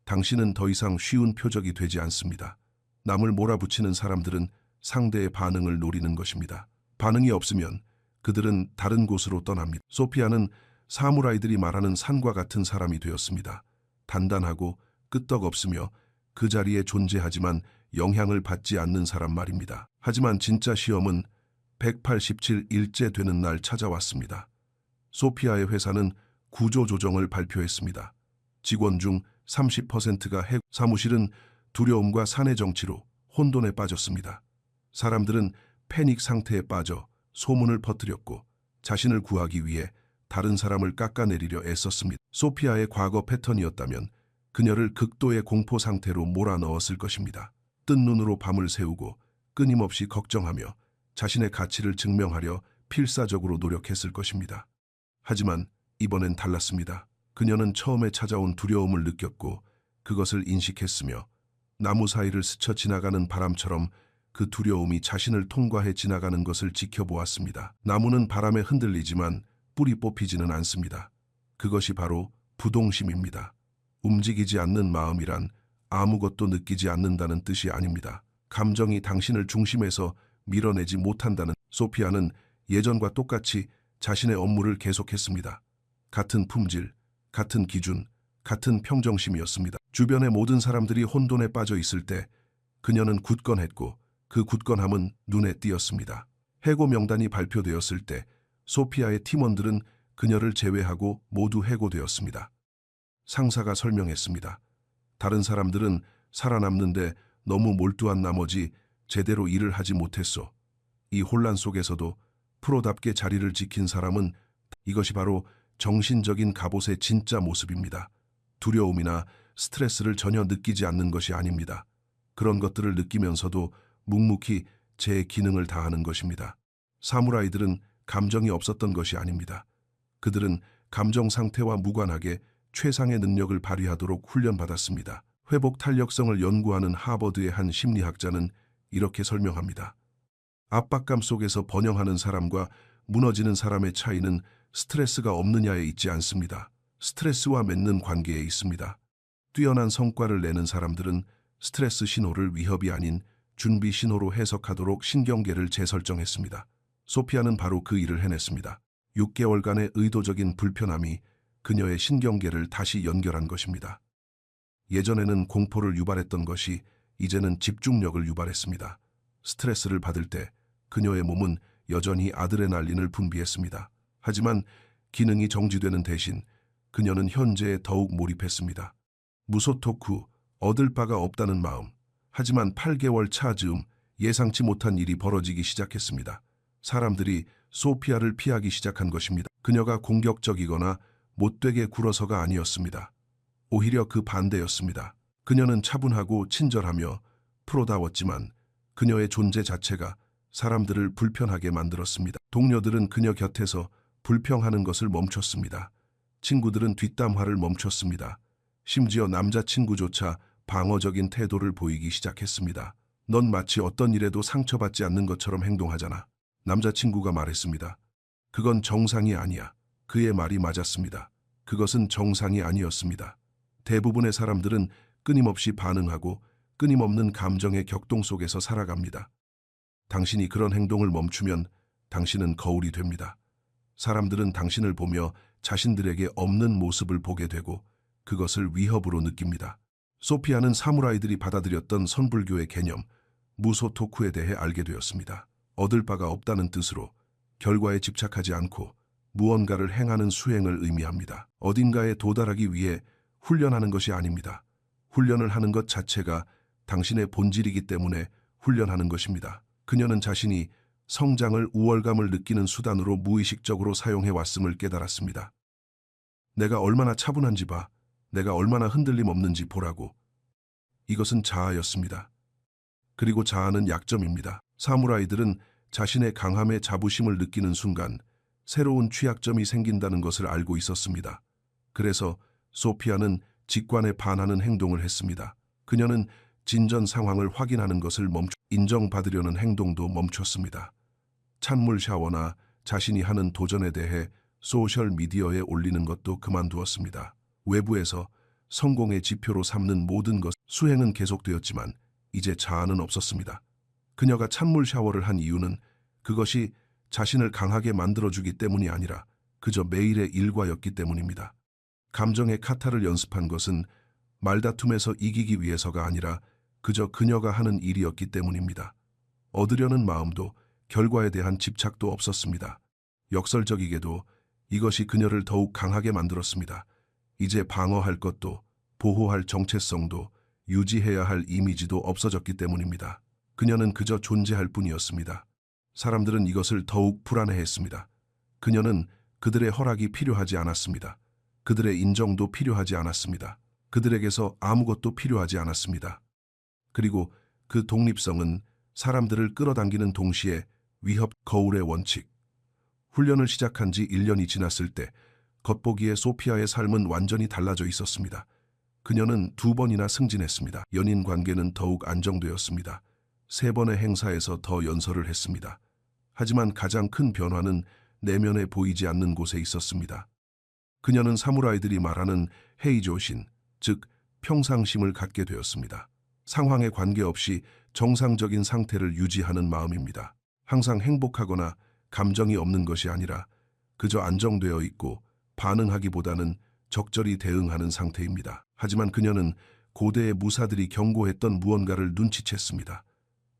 당신은 더 이상 쉬운 표적이 되지 않습니다. 남을 몰아붙이는 사람들은 상대의 반응을 노리는 것입니다. 반응이 없으면 그들은 다른 곳으로 떠납니다. 소피아는 사무라이들이 말하는 산과 같은 사람이 되었습니다. 단단하고 끄떡없으며 그 자리에 존재하지만 영향을 받지 않는 사람 말입니다. 하지만 진짜 시험은 187일째 되는 날 찾아왔습니다. 소피아의 회사는 구조조정을 발표했습니다. 직원 중 30%가 사무실은 두려움과 사내 정치로 혼돈에 빠졌습니다. 사람들은 패닉 상태에 빠져 소문을 퍼뜨렸고 자신을 구하기 위해 다른 사람을 깎아내리려 애썼습니다. 소피아의 과거 패턴이었다면 그녀를 극도의 공포 상태로 몰아넣었을 것입니다. 뜬 눈으로 밤을 새우고 끊임없이 걱정하며 자신의 가치를 증명하려 필사적으로 노력했을 것입니다. 하지만 이번엔 달랐습니다. 그녀는 처음에 찾아온 두려움을 느꼈고 그것을 인식했으며 나무 사이를 스쳐 지나가는 바람처럼 그 두려움이 자신을 통과해 지나가는 것을 지켜보았습니다. 나무는 바람에 흔들리지만 뿌리 뽑히지는 않습니다. 그것이 바로 부동심입니다. 움직이지 않는 마음이란 아무것도 느끼지 않는다는 뜻이 아닙니다. 감정이 당신을 중심에서 밀어내지 못한다는. 소피아는 예전과 똑같이 자신의 업무를 계속했습니다. 같은 품질, 같은 기준, 같은 평정심이었습니다. 주변의 모든 사람들이 혼돈에 빠져 있을 때 그녀는 굳건했고 그 굳건함은 눈에 띄었습니다. 해고 명단이 발표되었을 때 소피아의 팀원들은 그녀를 제외하고 모두 해고되었습니다. 상사가 설명했습니다. 다른 사람들은 살아남는데 너무 몰두한 나머지 제대로 일을 하지 못했소. 이 혼란 속에서도 프로답게 자리를 지킨 사람은 이것이 바로 정신적인 갑옷의 진짜 모습입니다. 두려움이나 스트레스를 전혀 느끼지 않는 것이 아닙니다. 그런 것들을 느끼면서도 묵묵히 제 기능을 다하는 것입니다. 사무라이들은 감정이 없었던 것이 아닙니다. 그들은 감정 상태와 무관하게 최상의 능력을 발휘하도록 훈련받았습니다. 회복 탄력성을 연구하는 하버드의 한 심리학자는 이렇게 설명합니다. 압박감 속에서 번영하는 사람과 무너지는 사람의 차이는 스트레스가 없느냐에 있지 않습니다. 스트레스와 맺는 관계에 있습니다. 뛰어난 성과를 내는 사람들은 스트레스 신호를 위협이 아닌 준비 신호로 해석하도록 신경계를 재설정했습니다. 소피아는 바로 그 일을 해냈습니다. 6개월간의 의도적인 불편함이 그녀의 신경계를 다시 연결한 것입니다. 예전에는 공포를 유발했던 것이 이제는 집중력을 유발했습니다. 스트레스를 받을 때 그녀의 몸은 여전히 아드레날린을 분비했습니다. 하지만 기능이 정지되는 대신 그녀는 현재에 더욱 몰입했습니다. 무소토쿠, 얻을 바가 없다는 마음. 하지만 8개월 차 즈음 예상치 못한 일이 벌어지기 시작했습니다. 사람들이 소피아를 피하기 시작한 것입니다. 그녀가 공격적이거나 못되게 굴어서가 아니었습니다. 오히려 그 반대였습니다. 그녀는 차분하고 친절하며 프로다웠지만 그녀의 존재 자체가 사람들을 불편하게 만들었습니다. 동료들은 그녀 곁에서 불평하는 것을 멈췄습니다. 친구들은 뒷담화를 멈췄습니다. 심지어 남자친구조차 방어적인 태도를 보이기 시작했습니다. 넌 마치 어떤 일에도 상처받지 않는 것처럼 행동하잖아. 남자친구가 말했습니다. 그건 정상이 아니야. 그의 말이 맞았습니다. 그것은 정상이 아니었습니다. 대부분의 사람들은 끊임없이 반응하고 끊임없는 감정의 격동 속에서 살아갑니다. 당신이 그런 행동을 멈추면 당신은 거울이 됩니다. 사람들은 당신을 보며 자신들에게 없는 모습을 보게 되고 그것을 위협으로 느낍니다. 소피아는 사무라이들이 받아들였던 선불교의 개념, 무소토쿠에 대해 알게 되었습니다. 얻을 바가 없다는 뜻으로 결과에 집착하지 않고 무언가를 행하는 수행을 의미합니다. 어딘가에 도달하기 위해 훈련하는 것이 아닙니다. 훈련을 하는 것 자체가 당신의 본질이기 때문에 훈련하는 것입니다. 그녀는 자신이 성장을 우월감을 느끼는 수단으로 무의식적으로 사용해 왔음을 깨달았습니다. 내가 얼마나 차분한지 봐. 내가 얼마나 흔들림 없는지 보라고. 이것은 자아였습니다. 그리고 자아는 약점입니다. 사무라이들은 자신의 강함에 자부심을 느끼는 순간 새로운 취약점이 생긴다는 것을 알고 있었습니다. 그래서 소피아는 직관에 반하는 행동을 했습니다. 그녀는 진전 상황을 확인하는 것을 인정받으려는 행동도 멈췄습니다. 찬물 샤워나 자신이 하는 도전에 대해 소셜미디어에 올리는 것도 그만두었습니다. 외부에서 성공의 지표로 삼는 모든 것, 수행은 계속되었지만 이제 자아는 없었습니다. 그녀가 찬물 샤워를 한 이유는 그것이 자신을 강하게 만들어주기 때문이 아니라 그저 매일의 일과였기 때문입니다. 감정의 카타를 연습한 것은 말다툼에서 이기기 위해서가 아니라 그저 그녀가 하는 일이었기 때문입니다. 얻으려는 마음도 결과에 대한 집착도 없었습니다. 역설적이게도 이것이 그녀를 더욱 강하게 만들었습니다. 이제 방어할 것도 보호할 정체성도 유지해야 할 이미지도 없어졌기 때문입니다. 그녀는 그저 존재할 뿐이었습니다. 사람들은 이것을 더욱 불안해했습니다. 그녀는 그들의 허락이 필요하지 않았습니다. 그들의 인정도 필요하지 않았습니다. 그들에게서 아무것도 필요하지 않았습니다. 그리고 그 독립성은 사람들을 끌어당기는 동시에 위협 거울의 원칙. 훈련을 시작한 지 1년이 지났을 때 겉보기에 소피아의 삶은 완전히 달라져 있었습니다. 그녀는 2번이나 승진했습니다. 연인 관계는 더욱 안정되었습니다. 3번의 행사에서 더 연설을 했습니다. 하지만 가장 큰 변화는 내면에 보이지 않는 곳에 있었습니다. 그녀는 사무라이들이 말하는 헤이조신, 즉 평상심을 갖게 되었습니다. 상황에 관계없이 정상적인 상태를 유지하는 마음입니다. 항상 행복하거나 감정이 없는 것이 아니라 그저 안정되어 있고 반응하기보다는 적절히 대응하는 상태입니다. 하지만 그녀는 고대의 무사들이 경고했던 무언가를 눈치챘습니다.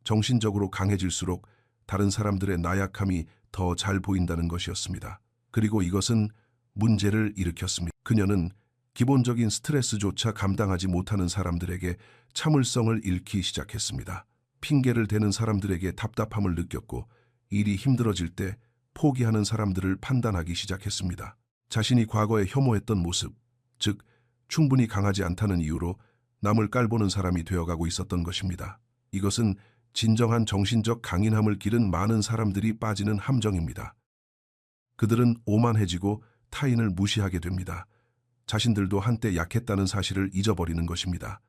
정신적으로 강해질수록 다른 사람들의 나약함이 더 잘 보인다는 것이었습니다. 그리고 이것은 문제를 일으켰습니다. 그녀는 기본적인 스트레스조차 감당하지 못하는 사람들에게 참을성을 잃기 시작했습니다. 핑계를 대는 사람들에게 답답함을 느꼈고 일이 힘들어질 때 포기하는 사람들을 판단하기 시작했습니다. 자신이 과거에 혐오했던 모습, 즉 충분히 강하지 않다는 이유로 남을 깔보는 사람이 되어가고 있었던 것입니다. 이것은 진정한 정신적 강인함을 기른 많은 사람들이 빠지는 함정입니다. 그들은 오만해지고 타인을 무시하게 됩니다. 자신들도 한때 약했다는 사실을 잊어버리는 것입니다.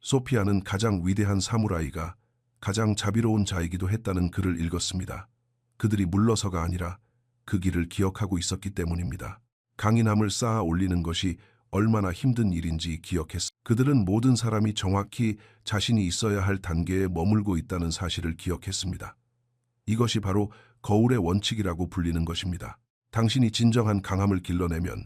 소피아는 가장 위대한 사무라이가 가장 자비로운 자이기도 했다는 글을 읽었습니다. 그들이 물러서가 아니라 그 길을 기억하고 있었기 때문입니다. 강인함을 쌓아 올리는 것이 얼마나 힘든 일인지 기억했습니다. 그들은 모든 사람이 정확히 자신이 있어야 할 단계에 머물고 있다는 사실을 기억했습니다. 이것이 바로 거울의 원칙이라고 불리는 것입니다. 당신이 진정한 강함을 길러내면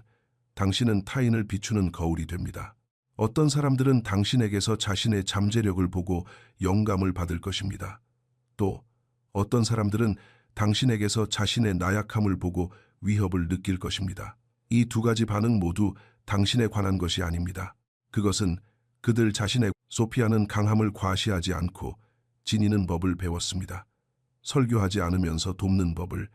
당신은 타인을 비추는 거울이 됩니다. 어떤 사람들은 당신에게서 자신의 잠재력을 보고 영감을 받을 것입니다. 또 어떤 사람들은 당신에게서 자신의 나약함을 보고 위협을 느낄 것입니다. 이 두 가지 반응 모두 당신에 관한 것이 아닙니다. 그것은 그들 자신의 소피아는 강함을 과시하지 않고 지니는 법을 배웠습니다. 설교하지 않으면서 돕는 법을,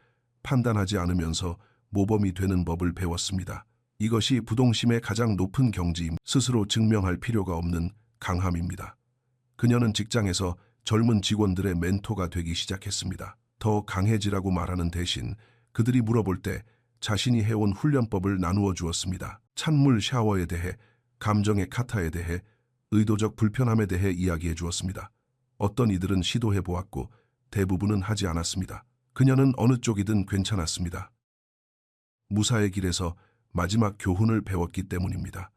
판단하지 않으면서 모범이 되는 법을 배웠습니다. 이것이 부동심의 가장 높은 경지임, 스스로 증명할 필요가 없는 강함입니다. 그녀는 직장에서 젊은 직원들의 멘토가 되기 시작했습니다. 더 강해지라고 말하는 대신 그들이 물어볼 때 자신이 해온 훈련법을 나누어 주었습니다. 찬물 샤워에 대해, 감정의 카타에 대해, 의도적 불편함에 대해 이야기해 주었습니다. 어떤 이들은 시도해 보았고 대부분은 하지 않았습니다. 그녀는 어느 쪽이든 괜찮았습니다. 무사의 길에서 마지막 교훈을 배웠기 때문입니다.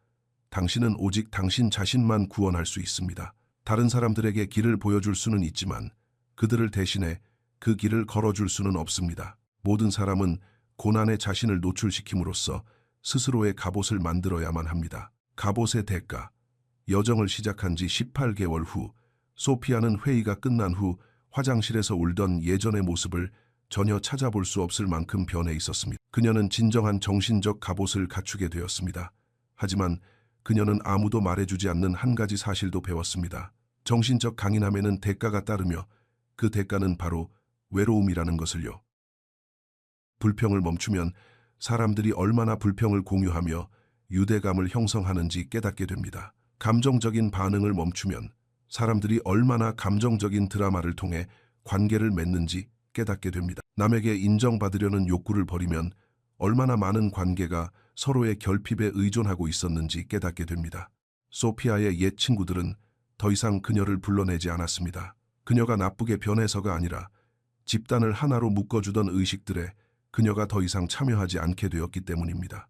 당신은 오직 당신 자신만 구원할 수 있습니다. 다른 사람들에게 길을 보여줄 수는 있지만 그들을 대신해 그 길을 걸어줄 수는 없습니다. 모든 사람은 고난에 자신을 노출시킴으로써 스스로의 갑옷을 만들어야만 합니다. 갑옷의 대가. 여정을 시작한 지 18개월 후 소피아는 회의가 끝난 후 화장실에서 울던 예전의 모습을 전혀 찾아볼 수 없을 만큼 변해 있었습니다. 그녀는 진정한 정신적 갑옷을 갖추게 되었습니다. 하지만 그녀는 아무도 말해주지 않는 한 가지 사실도 배웠습니다. 정신적 강인함에는 대가가 따르며 그 대가는 바로 외로움이라는 것을요. 불평을 멈추면 사람들이 얼마나 불평을 공유하며 유대감을 형성하는지 깨닫게 됩니다. 감정적인 반응을 멈추면 사람들이 얼마나 감정적인 드라마를 통해 관계를 맺는지 깨닫게 됩니다. 남에게 인정받으려는 욕구를 버리면 얼마나 많은 관계가 서로의 결핍에 의존하고 있었는지 깨닫게 됩니다. 소피아의 옛 친구들은 더 이상 그녀를 불러내지 않았습니다. 그녀가 나쁘게 변해서가 아니라 집단을 하나로 묶어주던 의식들에 그녀가 더 이상 참여하지 않게 되었기 때문입니다.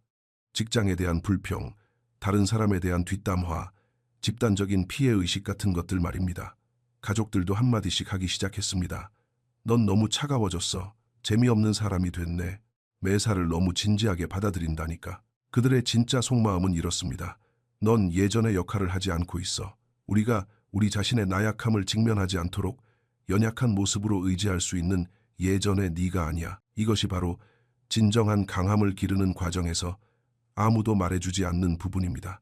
직장에 대한 불평, 다른 사람에 대한 뒷담화, 집단적인 피해의식 같은 것들 말입니다. 가족들도 한마디씩 하기 시작했습니다. 넌 너무 차가워졌어. 재미없는 사람이 됐네. 매사를 너무 진지하게 받아들인다니까. 그들의 진짜 속마음은 이렇습니다. 넌 예전의 역할을 하지 않고 있어. 우리가 우리 자신의 나약함을 직면하지 않도록 연약한 모습으로 의지할 수 있는 예전의 네가 아니야. 이것이 바로 진정한 강함을 기르는 과정에서 아무도 말해주지 않는 부분입니다.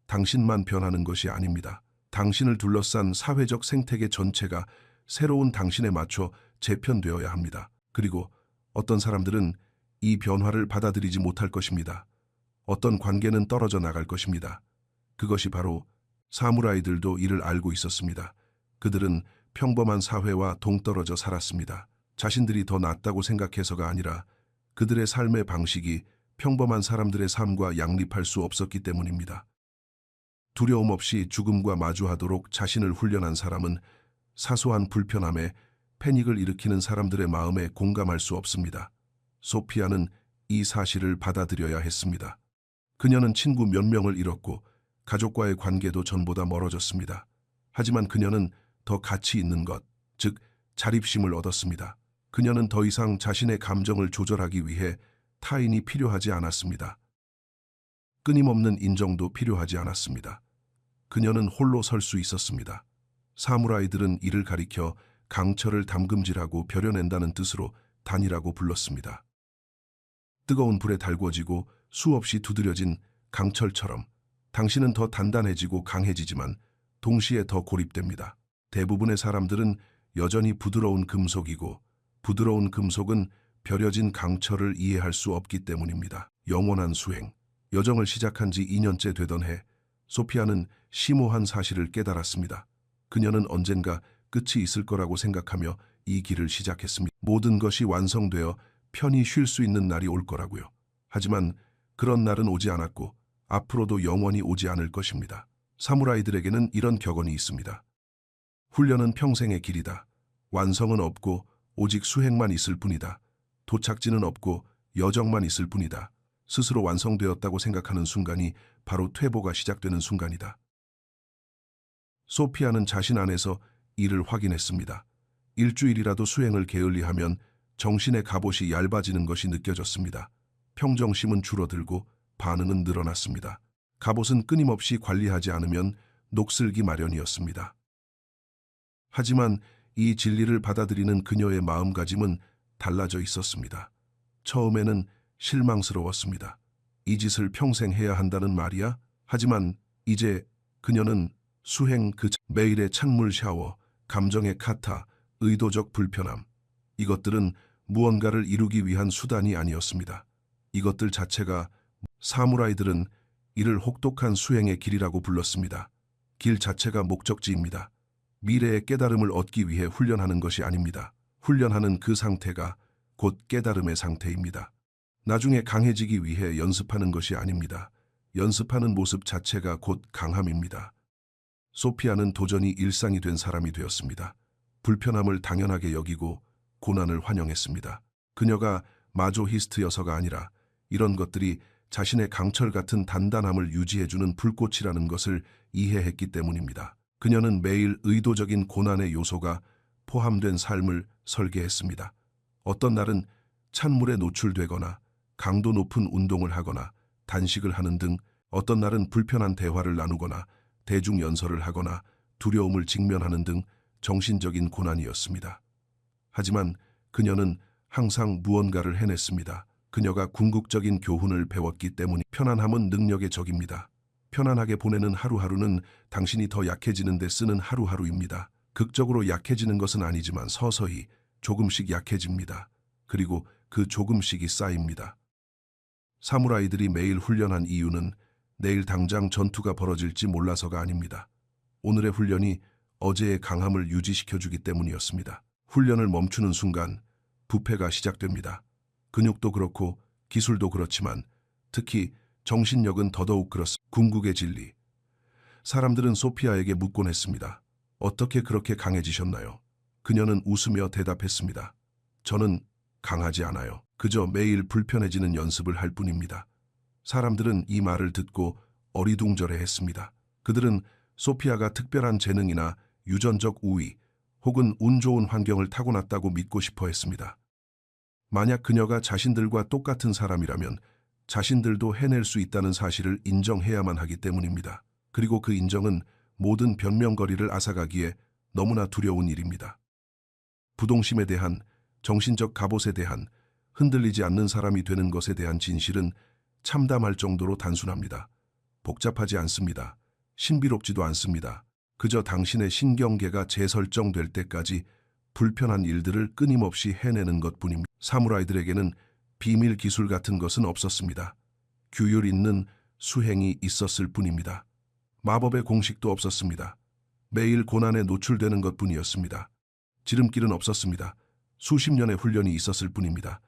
당신만 변하는 것이 아닙니다. 당신을 둘러싼 사회적 생태계 전체가 새로운 당신에 맞춰 재편되어야 합니다. 그리고 어떤 사람들은 이 변화를 받아들이지 못할 것입니다. 어떤 관계는 떨어져 나갈 것입니다. 그것이 바로 사무라이들도 이를 알고 있었습니다. 그들은 평범한 사회와 동떨어져 살았습니다. 자신들이 더 낫다고 생각해서가 아니라 그들의 삶의 방식이 평범한 사람들의 삶과 양립할 수 없었기 때문입니다. 두려움 없이 죽음과 마주하도록 자신을 훈련한 사람은 사소한 불편함에 패닉을 일으키는 사람들의 마음에 공감할 수 없습니다. 소피아는 이 사실을 받아들여야 했습니다. 그녀는 친구 몇 명을 잃었고 가족과의 관계도 전보다 멀어졌습니다. 하지만 그녀는 더 가치 있는 것, 즉 자립심을 얻었습니다. 그녀는 더 이상 자신의 감정을 조절하기 위해 타인이 필요하지 않았습니다. 끊임없는 인정도 필요하지 않았습니다. 그녀는 홀로 설 수 있었습니다. 사무라이들은 이를 가리켜 강철을 담금질하고 벼려낸다는 뜻으로 단이라고 불렀습니다. 뜨거운 불에 달궈지고 수없이 두드려진 강철처럼 당신은 더 단단해지고 강해지지만 동시에 더 고립됩니다. 대부분의 사람들은 여전히 부드러운 금속이고 부드러운 금속은 벼려진 강철을 이해할 수 없기 때문입니다. 영원한 수행. 여정을 시작한 지 2년째 되던 해 소피아는 심오한 사실을 깨달았습니다. 그녀는 언젠가 끝이 있을 거라고 생각하며 이 길을 시작했습니다. 모든 것이 완성되어 편히 쉴 수 있는 날이 올 거라고요. 하지만 그런 날은 오지 않았고 앞으로도 영원히 오지 않을 것입니다. 사무라이들에게는 이런 격언이 있습니다. 훈련은 평생의 길이다. 완성은 없고 오직 수행만 있을 뿐이다. 도착지는 없고 여정만 있을 뿐이다. 스스로 완성되었다고 생각하는 순간이 바로 퇴보가 시작되는 순간이다. 소피아는 자신 안에서 이를 확인했습니다. 일주일이라도 수행을 게을리하면 정신의 갑옷이 얇아지는 것이 느껴졌습니다. 평정심은 줄어들고 반응은 늘어났습니다. 갑옷은 끊임없이 관리하지 않으면 녹슬기 마련이었습니다. 하지만 이 진리를 받아들이는 그녀의 마음가짐은 달라져 있었습니다. 처음에는 실망스러웠습니다. 이 짓을 평생 해야 한다는 말이야? 하지만 이제 그녀는 수행 매일의 찬물 샤워, 감정의 카타, 의도적 불편함, 이것들은 무언가를 이루기 위한 수단이 아니었습니다. 이것들 자체가 사무라이들은 이를 혹독한 수행의 길이라고 불렀습니다. 길 자체가 목적지입니다. 미래의 깨달음을 얻기 위해 훈련하는 것이 아닙니다. 훈련하는 그 상태가 곧 깨달음의 상태입니다. 나중에 강해지기 위해 연습하는 것이 아닙니다. 연습하는 모습 자체가 곧 강함입니다. 소피아는 도전이 일상이 된 사람이 되었습니다. 불편함을 당연하게 여기고 고난을 환영했습니다. 그녀가 마조히스트여서가 아니라 이런 것들이 자신의 강철 같은 단단함을 유지해주는 불꽃이라는 것을 이해했기 때문입니다. 그녀는 매일 의도적인 고난의 요소가 포함된 삶을 설계했습니다. 어떤 날은 찬물에 노출되거나 강도 높은 운동을 하거나 단식을 하는 등, 어떤 날은 불편한 대화를 나누거나 대중연설을 하거나 두려움을 직면하는 등 정신적인 고난이었습니다. 하지만 그녀는 항상 무언가를 해냈습니다. 그녀가 궁극적인 교훈을 배웠기 때문이 편안함은 능력의 적입니다. 편안하게 보내는 하루하루는 당신이 더 약해지는 데 쓰는 하루하루입니다. 극적으로 약해지는 것은 아니지만 서서히 조금씩 약해집니다. 그리고 그 조금씩이 쌓입니다. 사무라이들이 매일 훈련한 이유는 내일 당장 전투가 벌어질지 몰라서가 아닙니다. 오늘의 훈련이 어제의 강함을 유지시켜주기 때문이었습니다. 훈련을 멈추는 순간 부패가 시작됩니다. 근육도 그렇고 기술도 그렇지만 특히 정신력은 더더욱 그렇습니다. 궁극의 진리. 사람들은 소피아에게 묻곤 했습니다. 어떻게 그렇게 강해지셨나요? 그녀는 웃으며 대답했습니다. 저는 강하지 않아요. 그저 매일 불편해지는 연습을 할 뿐입니다. 사람들은 이 말을 듣고 어리둥절해했습니다. 그들은 소피아가 특별한 재능이나 유전적 우위 혹은 운 좋은 환경을 타고났다고 믿고 싶어 했습니다. 만약 그녀가 자신들과 똑같은 사람이라면 자신들도 해낼 수 있다는 사실을 인정해야만 하기 때문입니다. 그리고 그 인정은 모든 변명거리를 앗아가기에 너무나 두려운 일입니다. 부동심에 대한, 정신적 갑옷에 대한, 흔들리지 않는 사람이 되는 것에 대한 진실은 참담할 정도로 단순합니다. 복잡하지 않습니다. 신비롭지도 않습니다. 그저 당신의 신경계가 재설정될 때까지 불편한 일들을 끊임없이 해내는 것뿐입니다. 사무라이들에게는 비밀 기술 같은 것은 없었습니다. 규율 있는 수행이 있었을 뿐입니다. 마법의 공식도 없었습니다. 매일 고난에 노출되는 것뿐이었습니다. 지름길은 없었습니다. 수십 년의 훈련이 있었을 뿐입니다.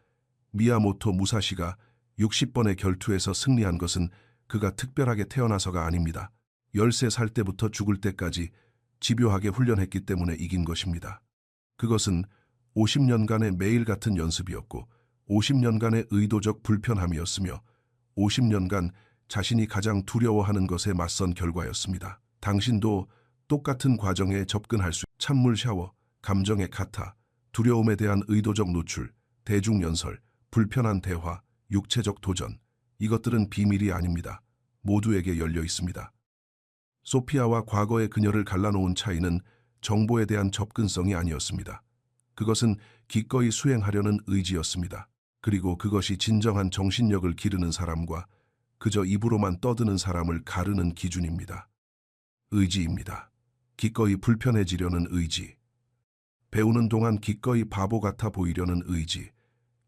미야모토 무사시가 60번의 결투에서 승리한 것은 그가 특별하게 태어나서가 아닙니다. 13살 때부터 죽을 때까지 집요하게 훈련했기 때문에 이긴 것입니다. 그것은 50년간의 매일 같은 연습이었고 50년간의 의도적 불편함이었으며 50년간 자신이 가장 두려워하는 것에 맞선 결과였습니다. 당신도 똑같은 과정에 접근할 수 있는 찬물 샤워, 감정의 카타, 두려움에 대한 의도적 노출, 대중연설, 불편한 대화, 육체적 도전, 이것들은 비밀이 아닙니다. 모두에게 열려 있습니다. 소피아와 과거의 그녀를 갈라놓은 차이는 정보에 대한 접근성이 아니었습니다. 그것은 기꺼이 수행하려는 의지였습니다. 그리고 그것이 진정한 정신력을 기르는 사람과 그저 입으로만 떠드는 사람을 가르는 기준입니다. 의지입니다. 기꺼이 불편해지려는 의지. 배우는 동안 기꺼이 바보 같아 보이려는 의지.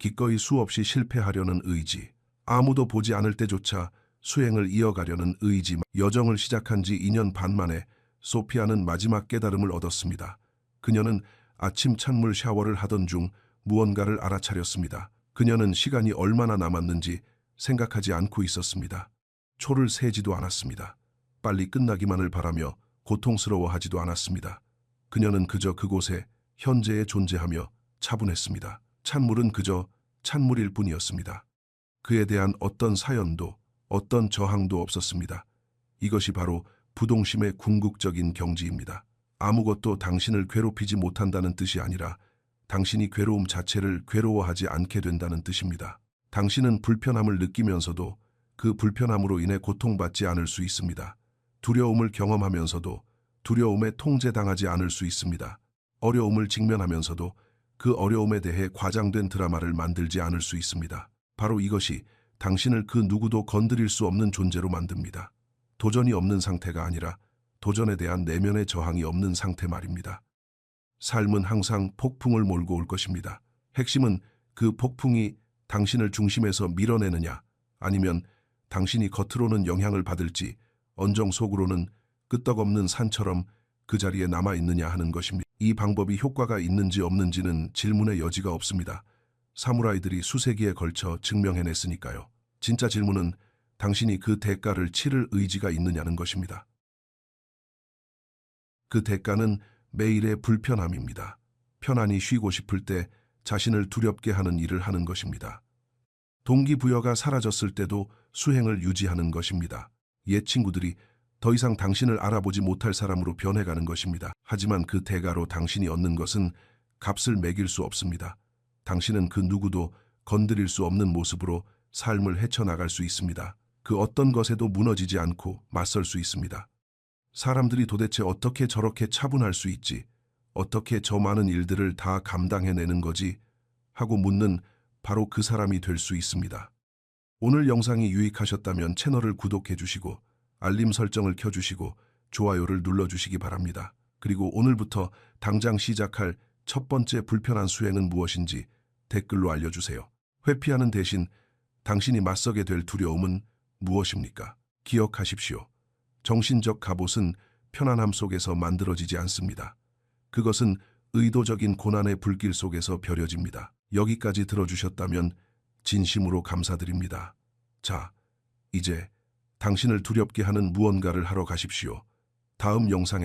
기꺼이 수없이 실패하려는 의지. 아무도 보지 않을 때조차 수행을 이어가려는 의지. 여정을 시작한 지 2년 반 만에 소피아는 마지막 깨달음을 얻었습니다. 그녀는 아침 찬물 샤워를 하던 중 무언가를 알아차렸습니다. 그녀는 시간이 얼마나 남았는지 생각하지 않고 있었습니다. 초를 세지도 않았습니다. 빨리 끝나기만을 바라며 고통스러워하지도 않았습니다. 그녀는 그저 그곳에 현재에 존재하며 차분했습니다. 찬물은 그저 찬물일 뿐이었습니다. 그에 대한 어떤 사연도 어떤 저항도 없었습니다. 이것이 바로 부동심의 궁극적인 경지입니다. 아무것도 당신을 괴롭히지 못한다는 뜻이 아니라 당신이 괴로움 자체를 괴로워하지 않게 된다는 뜻입니다. 당신은 불편함을 느끼면서도 그 불편함으로 인해 고통받지 않을 수 있습니다. 두려움을 경험하면서도 두려움에 통제당하지 않을 수 있습니다. 어려움을 직면하면서도 그 어려움에 대해 과장된 드라마를 만들지 않을 수 있습니다. 바로 이것이 당신을 그 누구도 건드릴 수 없는 존재로 만듭니다. 도전이 없는 상태가 아니라 도전에 대한 내면의 저항이 없는 상태 말입니다. 삶은 항상 폭풍을 몰고 올 것입니다. 핵심은 그 폭풍이 당신을 중심에서 밀어내느냐 아니면 당신이 겉으로는 영향을 받을지 언정 속으로는 끄떡없는 산처럼 그 자리에 남아있느냐 하는 것입니다. 이 방법이 효과가 있는지 없는지는 질문의 여지가 없습니다. 사무라이들이 수세기에 걸쳐 증명해냈으니까요. 진짜 질문은 당신이 그 대가를 치를 의지가 있느냐는 것입니다. 그 대가는 매일의 불편함입니다. 편안히 쉬고 싶을 때 자신을 두렵게 하는 일을 하는 것입니다. 동기부여가 사라졌을 때도 수행을 유지하는 것입니다. 옛 친구들이 더 이상 당신을 알아보지 못할 사람으로 변해가는 것입니다. 하지만 그 대가로 당신이 얻는 것은 값을 매길 수 없습니다. 당신은 그 누구도 건드릴 수 없는 모습으로 삶을 헤쳐나갈 수 있습니다. 그 어떤 것에도 무너지지 않고 맞설 수 있습니다. 사람들이 도대체 어떻게 저렇게 차분할 수 있지? 어떻게 저 많은 일들을 다 감당해내는 거지? 하고 묻는 바로 그 사람이 될 수 있습니다. 오늘 영상이 유익하셨다면 채널을 구독해 주시고 알림 설정을 켜주시고 좋아요를 눌러주시기 바랍니다. 그리고 오늘부터 당장 시작할 첫 번째 불편한 수행은 무엇인지 댓글로 알려주세요. 회피하는 대신 당신이 맞서게 될 두려움은 무엇입니까? 기억하십시오. 정신적 갑옷은 편안함 속에서 만들어지지 않습니다. 그것은 의도적인 고난의 불길 속에서 벼려집니다. 여기까지 들어주셨다면 진심으로 감사드립니다. 자, 이제 당신을 두렵게 하는 무언가를 하러 가십시오. 다음 영상에